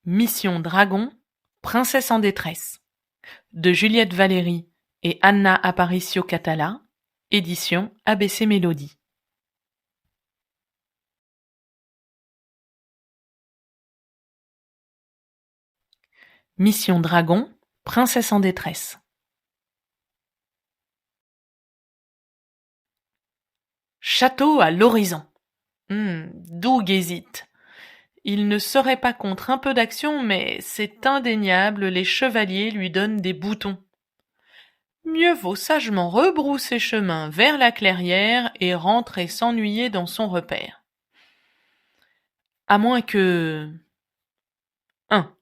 Mission Dragon, Princesse en détresse, de Juliette Valéry et Anna Aparicio Catala, édition ABC Mélodie. Mission Dragon, Princesse en détresse. Château à l'horizon. Doug hésite. Il ne serait pas contre un peu d'action, mais c'est indéniable, les chevaliers lui donnent des boutons. Mieux vaut sagement rebrousser chemin vers la clairière et rentrer s'ennuyer dans son repère. À moins que... 1.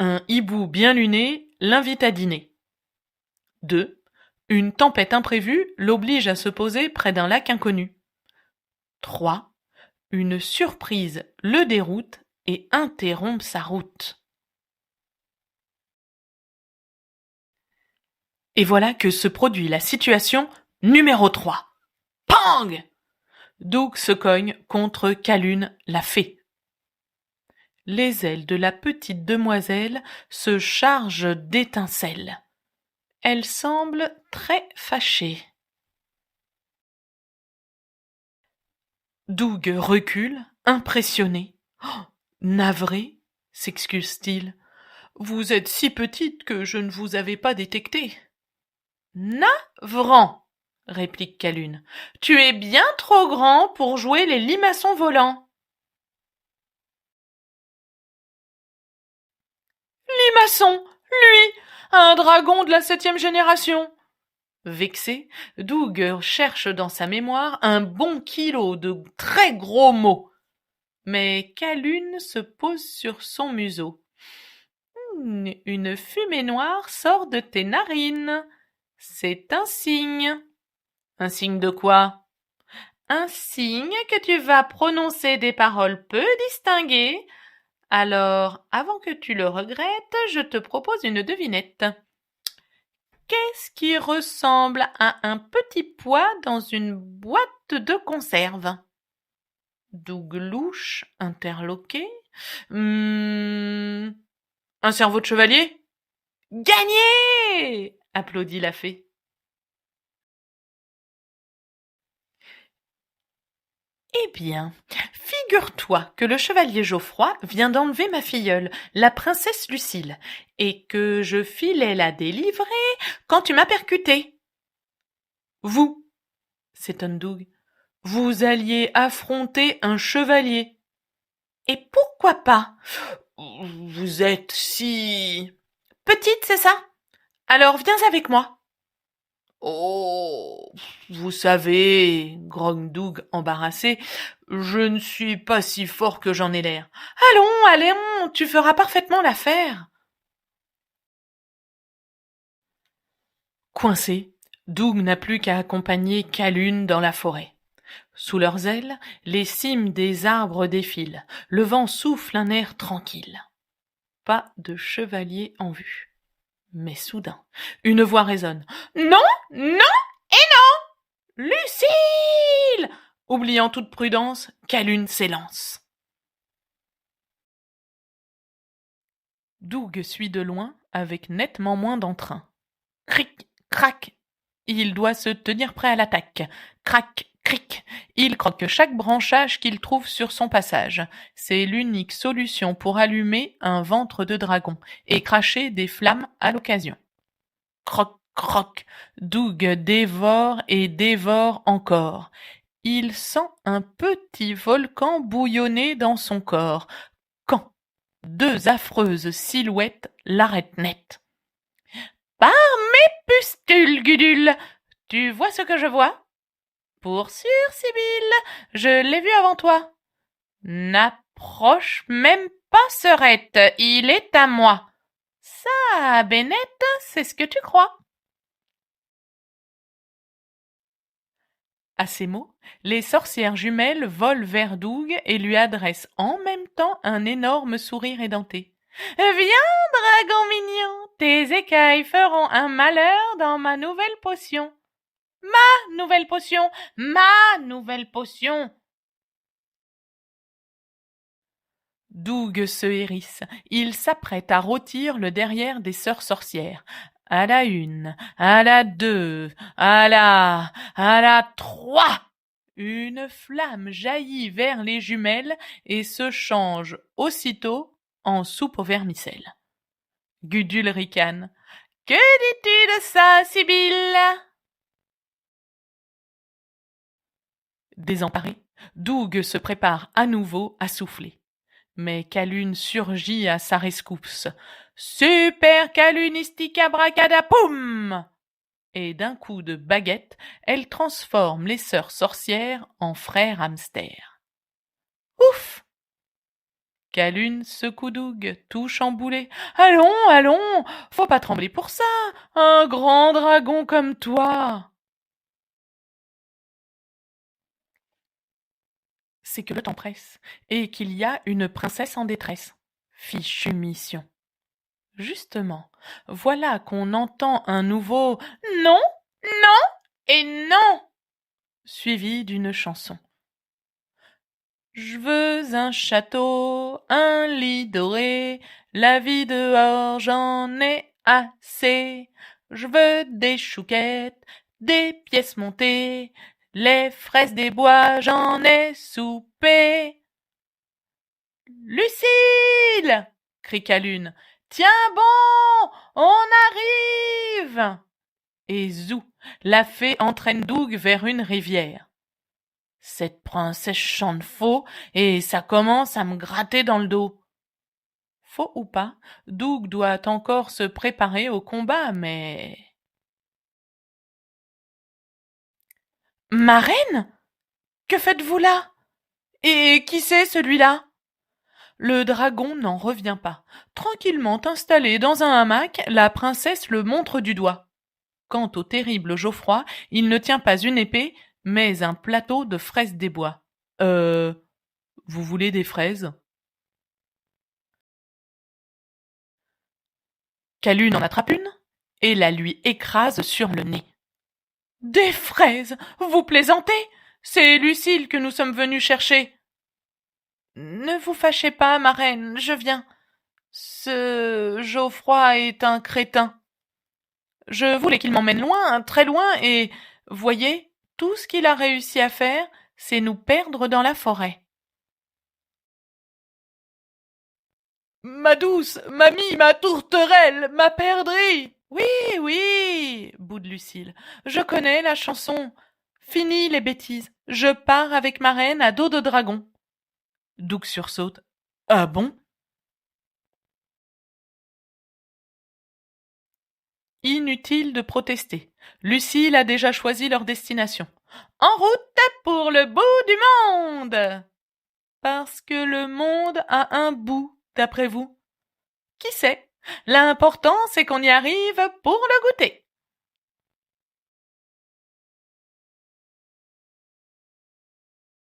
Un hibou bien luné l'invite à dîner. 2. Une tempête imprévue l'oblige à se poser près d'un lac inconnu. 3. Une surprise le déroute et interrompt sa route. Et voilà que se produit la situation numéro 3. Pang! Doug se cogne contre Calune la fée. Les ailes de la petite demoiselle se chargent d'étincelles. Elle semble très fâchée. Doug recule, impressionné. Oh, navré, s'excuse-t-il. Vous êtes si petite que je ne vous avais pas détectée. Navrant, réplique Calune. Tu es bien trop grand pour jouer les limaçons volants. Limaçon, lui, un dragon de la 7e génération. Vexé, Doug cherche dans sa mémoire un bon kilo de très gros mots. Mais Calune se pose sur son museau. Une fumée noire sort de tes narines. C'est un signe. Un signe de quoi? Un signe que tu vas prononcer des paroles peu distinguées. Alors, avant que tu le regrettes, je te propose une devinette. Qu'est-ce qui ressemble à un petit pois dans une boîte de conserve? Doug louche, interloqué. Un cerveau de chevalier? Gagné! Applaudit la fée. Eh bien, figure-toi que le chevalier Geoffroy vient d'enlever ma filleule, la princesse Lucille, et que je filais la délivrer quand tu m'as percuté. Vous, s'étonne Doug, vous alliez affronter un chevalier. Et pourquoi pas? Vous êtes si... petite, c'est ça? Alors viens avec moi. Oh, vous savez, grogne Doug embarrassé, je ne suis pas si fort que j'en ai l'air. Allons, tu feras parfaitement l'affaire. Coincé, Doug n'a plus qu'à accompagner Calune dans la forêt. Sous leurs ailes, les cimes des arbres défilent. Le vent souffle un air tranquille. Pas de chevalier en vue. Mais soudain, une voix résonne. Non, non et non! Lucille! Oubliant toute prudence, Calune s'élance. Doug suit de loin, avec nettement moins d'entrain. Cric, crac. Il doit se tenir prêt à l'attaque. Crac, cric. Il croque chaque branchage qu'il trouve sur son passage. C'est l'unique solution pour allumer un ventre de dragon et cracher des flammes à l'occasion. Croc, croc. Doug dévore et dévore encore. Il sent un petit volcan bouillonner dans son corps, quand deux affreuses silhouettes l'arrêtent net. Par mes pustules, Gudule, tu vois ce que je vois? Pour sûr, Sibylle, je l'ai vu avant toi. N'approche même pas, Serette, il est à moi. Ça, Bénette, c'est ce que tu crois. À ces mots, les sorcières jumelles volent vers Doug et lui adressent en même temps un énorme sourire édenté. Viens, dragon mignon, tes écailles feront un malheur dans ma nouvelle potion. Ma nouvelle potion, ma nouvelle potion. Doug se hérisse. Il s'apprête à rôtir le derrière des sœurs sorcières. À la une, à la deux, à la trois. Une flamme jaillit vers les jumelles et se change aussitôt en soupe au vermicelle. Gudule ricane. Que dis-tu de ça, Sibylle? Désemparé, Doug se prépare à nouveau à souffler. Mais Calune surgit à sa rescousse. Super calunistica-bracadapoum! Et d'un coup de baguette, elle transforme les sœurs sorcières en frères hamsters. Ouf! Calune secoue Doug, tout chamboulé. Allons, allons, faut pas trembler pour ça, un grand dragon comme toi. C'est que le temps presse, et qu'il y a une princesse en détresse. Fichue mission. Justement, voilà qu'on entend un nouveau non, non et non, suivi d'une chanson. Je veux un château, un lit doré, la vie dehors j'en ai assez. Je veux des chouquettes, des pièces montées, les fraises des bois j'en ai soupé. Lucille! crie Calune. Tiens bon, on arrive! Et zou, la fée entraîne Doug vers une rivière. Cette princesse chante faux et ça commence à me gratter dans le dos. Faux ou pas, Doug doit encore se préparer au combat, mais... Marraine? Que faites-vous là? Et qui c'est celui-là? Le dragon n'en revient pas. Tranquillement installé dans un hamac, la princesse le montre du doigt. Quant au terrible Geoffroy, il ne tient pas une épée, mais un plateau de fraises des bois. Vous voulez des fraises? Calune en attrape une et la lui écrase sur le nez. Des fraises? Vous plaisantez? C'est Lucille que nous sommes venus chercher. Ne vous fâchez pas, marraine, je viens. Ce Geoffroy est un crétin. Je voulais qu'il m'emmène loin, très loin, et, voyez, tout ce qu'il a réussi à faire, c'est nous perdre dans la forêt. Ma douce, mamie, ma tourterelle, ma perdrix. Oui, oui, boude Lucille. Je connais la chanson. Fini les bêtises. Je pars avec ma reine à dos de dragon. Doug sursaute. Ah bon? Inutile de protester. Lucille a déjà choisi leur destination. En route pour le bout du monde! Parce que le monde a un bout, d'après vous. Qui sait? L'important, c'est qu'on y arrive pour le goûter.